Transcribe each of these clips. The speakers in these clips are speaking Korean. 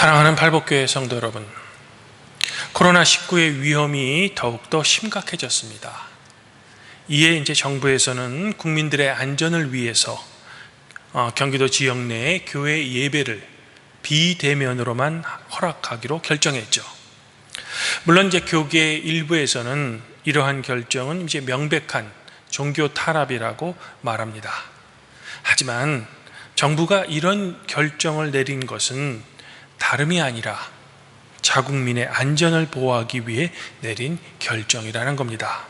사랑하는 팔복교회 성도 여러분, 코로나19의 위험이 더욱더 심각해졌습니다. 이에 이제 정부에서는 국민들의 안전을 위해서 경기도 지역 내에 교회 예배를 비대면으로만 허락하기로 결정했죠. 물론 이제 교계 일부에서는 이러한 결정은 이제 명백한 종교 탄압이라고 말합니다. 하지만 정부가 이런 결정을 내린 것은 다름이 아니라 자국민의 안전을 보호하기 위해 내린 결정이라는 겁니다.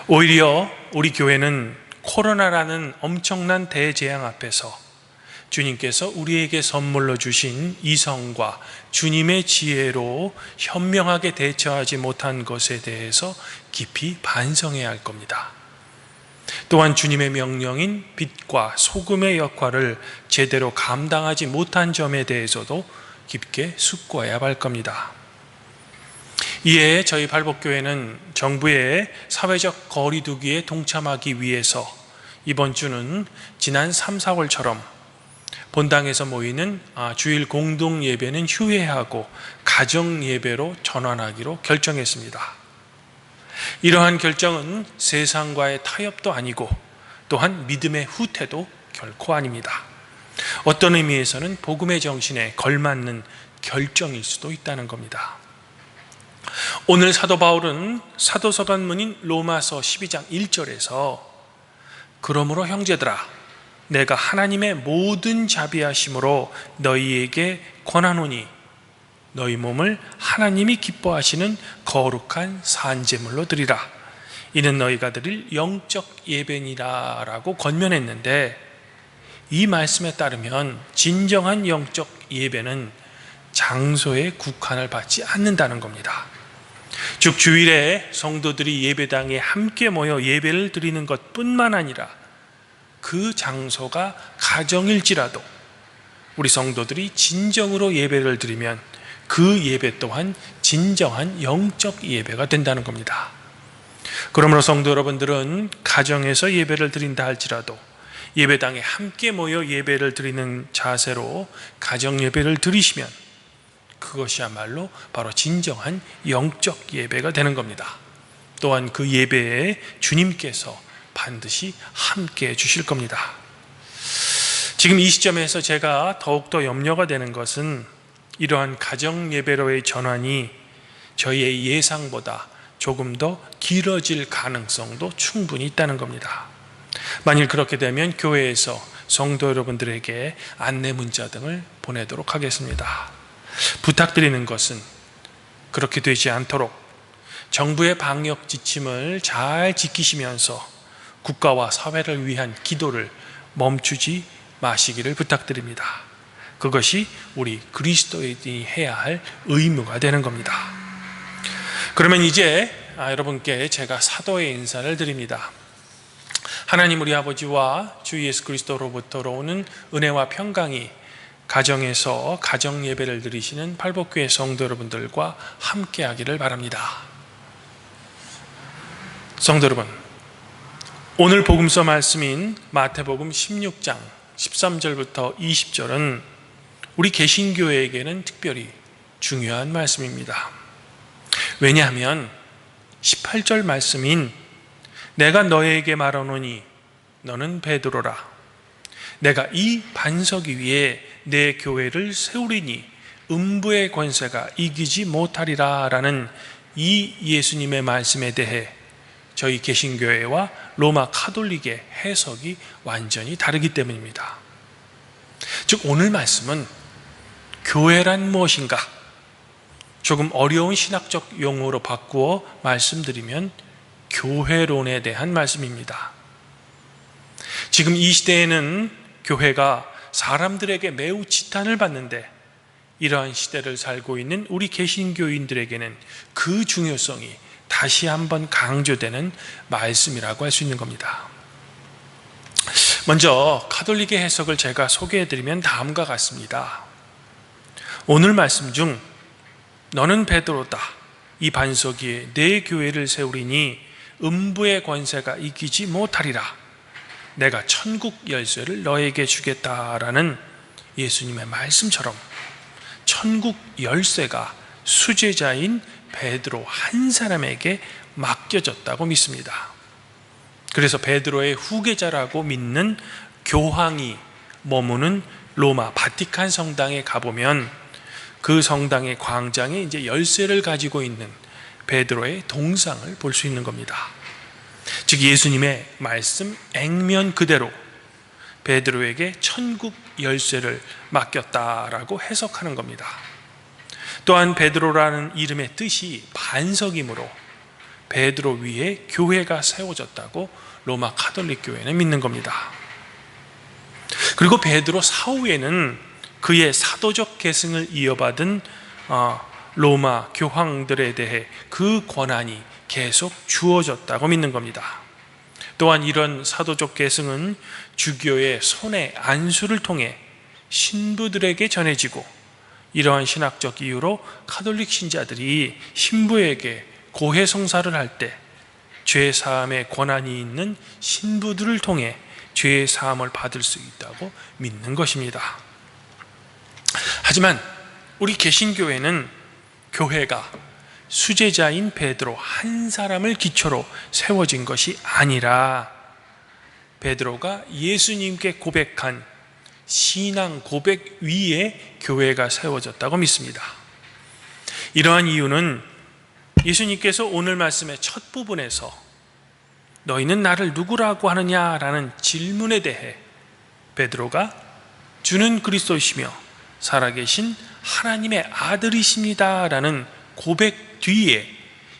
오히려 우리 교회는 코로나라는 엄청난 대재앙 앞에서 주님께서 우리에게 선물로 주신 이성과 주님의 지혜로 현명하게 대처하지 못한 것에 대해서 깊이 반성해야 할 겁니다. 또한 주님의 명령인 빛과 소금의 역할을 제대로 감당하지 못한 점에 대해서도 깊게 숙고해야 할 겁니다. 이에 저희 팔복교회는 정부의 사회적 거리 두기에 동참하기 위해서 이번 주는 지난 3, 4월처럼 본당에서 모이는 주일 공동 예배는 휴회하고 가정 예배로 전환하기로 결정했습니다. 이러한 결정은 세상과의 타협도 아니고 또한 믿음의 후퇴도 결코 아닙니다. 어떤 의미에서는 복음의 정신에 걸맞는 결정일 수도 있다는 겁니다. 오늘 사도 바울은 사도서관문인 로마서 12장 1절에서 그러므로 형제들아 내가 하나님의 모든 자비하심으로 너희에게 권하노니 너희 몸을 하나님이 기뻐하시는 거룩한 산제물로 드리라. 이는 너희가 드릴 영적 예배니라 라고 권면했는데, 이 말씀에 따르면 진정한 영적 예배는 장소에 국한을 받지 않는다는 겁니다. 즉 주일에 성도들이 예배당에 함께 모여 예배를 드리는 것뿐만 아니라 그 장소가 가정일지라도 우리 성도들이 진정으로 예배를 드리면 그 예배 또한 진정한 영적 예배가 된다는 겁니다. 그러므로 성도 여러분들은 가정에서 예배를 드린다 할지라도 예배당에 함께 모여 예배를 드리는 자세로 가정 예배를 드리시면 그것이야말로 바로 진정한 영적 예배가 되는 겁니다. 또한 그 예배에 주님께서 반드시 함께 해 주실 겁니다. 지금 이 시점에서 제가 더욱더 염려가 되는 것은 이러한 가정 예배로의 전환이 저희의 예상보다 조금 더 길어질 가능성도 충분히 있다는 겁니다. 만일 그렇게 되면 교회에서 성도 여러분들에게 안내 문자 등을 보내도록 하겠습니다. 부탁드리는 것은 그렇게 되지 않도록 정부의 방역 지침을 잘 지키시면서 국가와 사회를 위한 기도를 멈추지 마시기를 부탁드립니다. 그것이 우리 그리스도인이 해야 할 의무가 되는 겁니다. 그러면 이제 여러분께 제가 사도의 인사를 드립니다. 하나님 우리 아버지와 주 예수 그리스도로부터 오는 은혜와 평강이 가정에서 가정 예배를 드리시는 팔복교회 성도 여러분들과 함께 하기를 바랍니다. 성도 여러분, 오늘 복음서 말씀인 마태복음 16장 13절부터 20절은 우리 개신교회에게는 특별히 중요한 말씀입니다. 왜냐하면 18절 말씀인 내가 너에게 말하노니 너는 베드로라. 내가 이 반석 위에 내 교회를 세우리니 음부의 권세가 이기지 못하리라 라는 이 예수님의 말씀에 대해 저희 개신교회와 로마 카톨릭의 해석이 완전히 다르기 때문입니다. 즉 오늘 말씀은 교회란 무엇인가? 조금 어려운 신학적 용어로 바꾸어 말씀드리면 교회론에 대한 말씀입니다. 지금 이 시대에는 교회가 사람들에게 매우 지탄을 받는데 이러한 시대를 살고 있는 우리 개신교인들에게는 그 중요성이 다시 한번 강조되는 말씀이라고 할 수 있는 겁니다. 먼저 카톨릭의 해석을 제가 소개해드리면 다음과 같습니다. 오늘 말씀 중 너는 베드로다. 이 반석 위에 내 교회를 세우리니 음부의 권세가 이기지 못하리라. 내가 천국 열쇠를 너에게 주겠다라는 예수님의 말씀처럼 천국 열쇠가 수제자인 베드로 한 사람에게 맡겨졌다고 믿습니다. 그래서 베드로의 후계자라고 믿는 교황이 머무는 로마 바티칸 성당에 가보면 그 성당의 광장에 이제 열쇠를 가지고 있는 베드로의 동상을 볼 수 있는 겁니다. 즉 예수님의 말씀 액면 그대로 베드로에게 천국 열쇠를 맡겼다라고 해석하는 겁니다. 또한 베드로라는 이름의 뜻이 반석이므로 베드로 위에 교회가 세워졌다고 로마 카톨릭 교회는 믿는 겁니다. 그리고 베드로 사후에는 그의 사도적 계승을 이어받은 로마 교황들에 대해 그 권한이 계속 주어졌다고 믿는 겁니다. 또한 이런 사도적 계승은 주교의 손의 안수를 통해 신부들에게 전해지고, 이러한 신학적 이유로 카톨릭 신자들이 신부에게 고해 성사를 할 때 죄 사함의 권한이 있는 신부들을 통해 죄 사함을 받을 수 있다고 믿는 것입니다. 하지만 우리 개신교회는 교회가 수제자인 베드로 한 사람을 기초로 세워진 것이 아니라 베드로가 예수님께 고백한 신앙 고백 위에 교회가 세워졌다고 믿습니다. 이러한 이유는 예수님께서 오늘 말씀의 첫 부분에서 너희는 나를 누구라고 하느냐라는 질문에 대해 베드로가 주는 그리스도이시며 살아계신 하나님의 아들이십니다 라는 고백 뒤에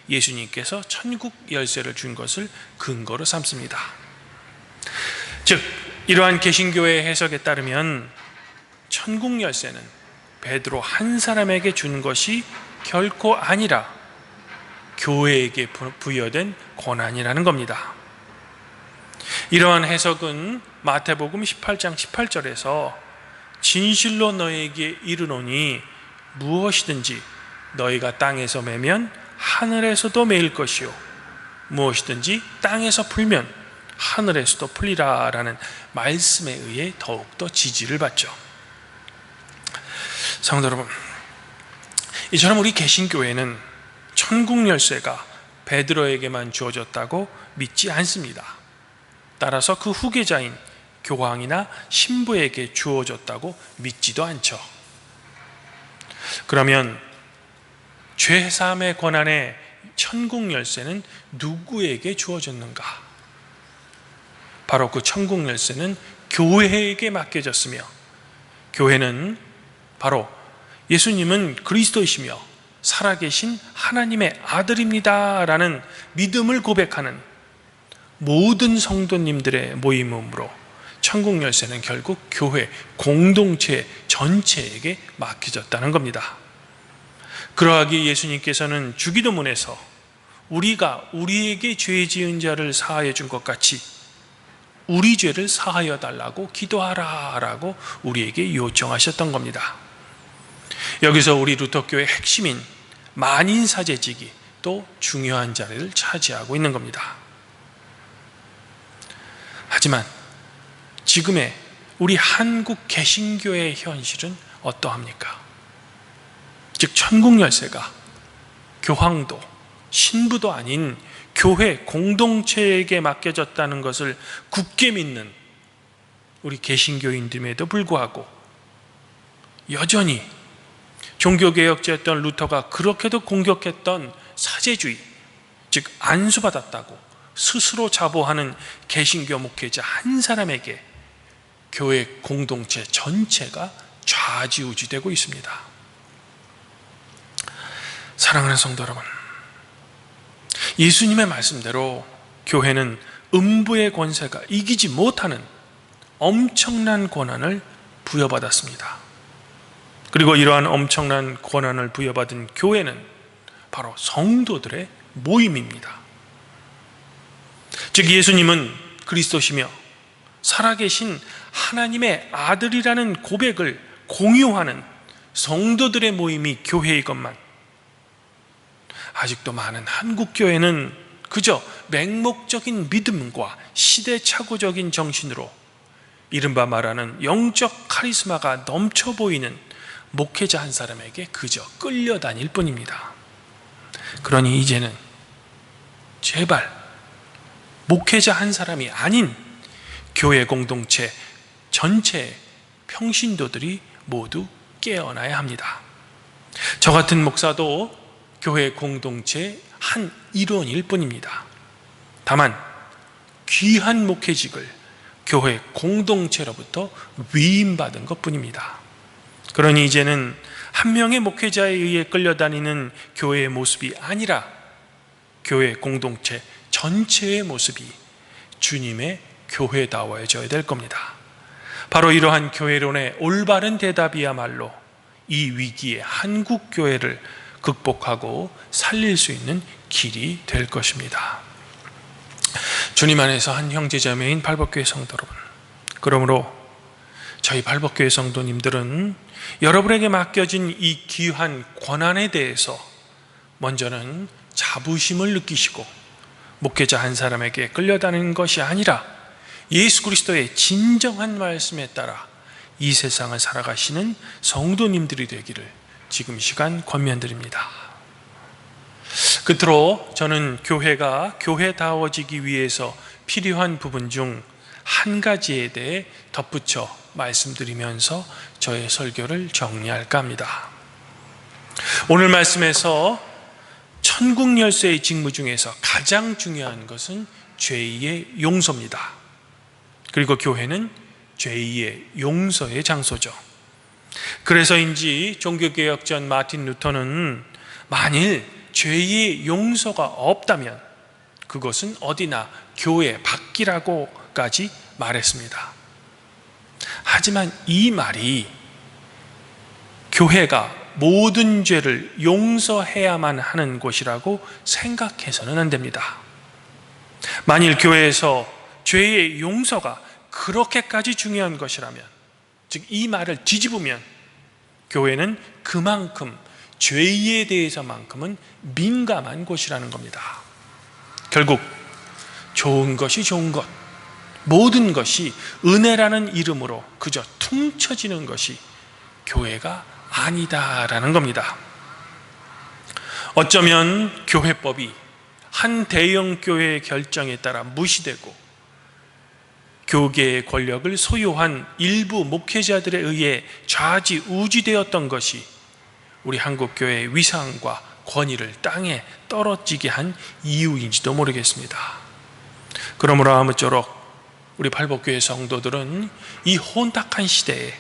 예수님께서 천국 열쇠를 준 것을 근거로 삼습니다. 즉 이러한 개신교의 해석에 따르면 천국 열쇠는 베드로 한 사람에게 준 것이 결코 아니라 교회에게 부여된 권한이라는 겁니다. 이러한 해석은 마태복음 18장 18절에서 진실로 너에게 이르노니 무엇이든지 너희가 땅에서 매면 하늘에서도 매일 것이요 무엇이든지 땅에서 풀면 하늘에서도 풀리라 라는 말씀에 의해 더욱더 지지를 받죠. 성도 여러분, 이처럼 우리 개신교회는 천국 열쇠가 베드로에게만 주어졌다고 믿지 않습니다. 따라서 그 후계자인 교황이나 신부에게 주어졌다고 믿지도 않죠. 그러면 죄사함의 권한의 천국 열쇠는 누구에게 주어졌는가? 바로 그 천국 열쇠는 교회에게 맡겨졌으며, 교회는 바로 예수님은 그리스도이시며 살아계신 하나님의 아들입니다 라는 믿음을 고백하는 모든 성도님들의 모임으로 천국 열쇠는 결국 교회 공동체 전체에게 맡겨졌다는 겁니다. 그러하기에 예수님께서는 주기도문에서 우리가 우리에게 죄 지은 자를 사하여 준 것 같이 우리 죄를 사하여 달라고 기도하라 라고 우리에게 요청하셨던 겁니다. 여기서 우리 루터교의 핵심인 만인사제직이 또 중요한 자리를 차지하고 있는 겁니다. 하지만 지금의 우리 한국 개신교의 현실은 어떠합니까? 즉 천국 열쇠가 교황도 신부도 아닌 교회 공동체에게 맡겨졌다는 것을 굳게 믿는 우리 개신교인들임에도 불구하고 여전히 종교개혁자였던 루터가 그렇게도 공격했던 사제주의, 즉 안수받았다고 스스로 자부하는 개신교 목회자 한 사람에게 교회 공동체 전체가 좌지우지되고 있습니다. 사랑하는 성도 여러분, 예수님의 말씀대로 교회는 음부의 권세가 이기지 못하는 엄청난 권한을 부여받았습니다. 그리고 이러한 엄청난 권한을 부여받은 교회는 바로 성도들의 모임입니다. 즉 예수님은 그리스도시며 살아계신 하나님의 아들이라는 고백을 공유하는 성도들의 모임이 교회이건만 아직도 많은 한국교회는 그저 맹목적인 믿음과 시대착오적인 정신으로 이른바 말하는 영적 카리스마가 넘쳐 보이는 목회자 한 사람에게 그저 끌려다닐 뿐입니다. 그러니 이제는 제발 목회자 한 사람이 아닌 교회 공동체 전체 평신도들이 모두 깨어나야 합니다. 저 같은 목사도 교회 공동체 한 일원일 뿐입니다. 다만 귀한 목회직을 교회 공동체로부터 위임받은 것뿐입니다. 그러니 이제는 한 명의 목회자에 의해 끌려다니는 교회의 모습이 아니라 교회 공동체 전체의 모습이 주님의 교회다워져야 될 겁니다. 바로 이러한 교회론의 올바른 대답이야말로 이 위기의 한국 교회를 극복하고 살릴 수 있는 길이 될 것입니다. 주님 안에서 한 형제자매인 발복교회 성도 여러분, 그러므로 저희 발복교회 성도님들은 여러분에게 맡겨진 이 귀한 권한에 대해서 먼저는 자부심을 느끼시고 목회자 한 사람에게 끌려다니는 것이 아니라 예수 그리스도의 진정한 말씀에 따라 이 세상을 살아가시는 성도님들이 되기를 지금 이 시간 권면드립니다. 끝으로 저는 교회가 교회다워지기 위해서 필요한 부분 중 한 가지에 대해 덧붙여 말씀드리면서 저의 설교를 정리할까 합니다. 오늘 말씀에서 천국 열쇠의 직무 중에서 가장 중요한 것은 죄의 용서입니다. 그리고 교회는 죄의 용서의 장소죠. 그래서인지 종교개혁전 마틴 루터는 만일 죄의 용서가 없다면 그것은 어디나 교회 밖이라고까지 말했습니다. 하지만 이 말이 교회가 모든 죄를 용서해야만 하는 곳이라고 생각해서는 안 됩니다. 만일 교회에서 죄의 용서가 그렇게까지 중요한 것이라면, 즉 이 말을 뒤집으면 교회는 그만큼 죄에 대해서만큼은 민감한 곳이라는 겁니다. 결국 좋은 것이 좋은 것, 모든 것이 은혜라는 이름으로 그저 퉁쳐지는 것이 교회가 아니다라는 겁니다. 어쩌면 교회법이 한 대형 교회의 결정에 따라 무시되고 교계의 권력을 소유한 일부 목회자들에 의해 좌지우지되었던 것이 우리 한국교회의 위상과 권위를 땅에 떨어지게 한 이유인지도 모르겠습니다. 그러므로 아무쪼록 우리 발복교회 성도들은 이 혼탁한 시대에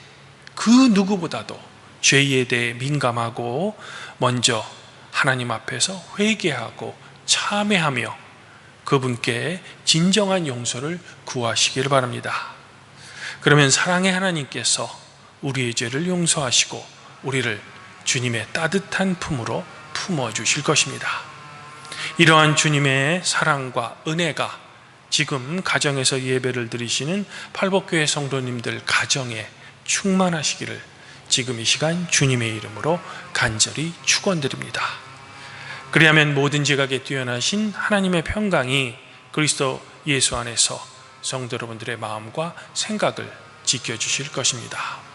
그 누구보다도 죄에 대해 민감하고 먼저 하나님 앞에서 회개하고 참회하며 그분께 진정한 용서를 구하시기를 바랍니다. 그러면 사랑의 하나님께서 우리의 죄를 용서하시고 우리를 주님의 따뜻한 품으로 품어주실 것입니다. 이러한 주님의 사랑과 은혜가 지금 가정에서 예배를 드리시는 팔복교회 성도님들 가정에 충만하시기를 지금 이 시간 주님의 이름으로 간절히 축원드립니다. 그리하면 모든 지각에 뛰어나신 하나님의 평강이 그리스도 예수 안에서 성도 여러분들의 마음과 생각을 지켜주실 것입니다.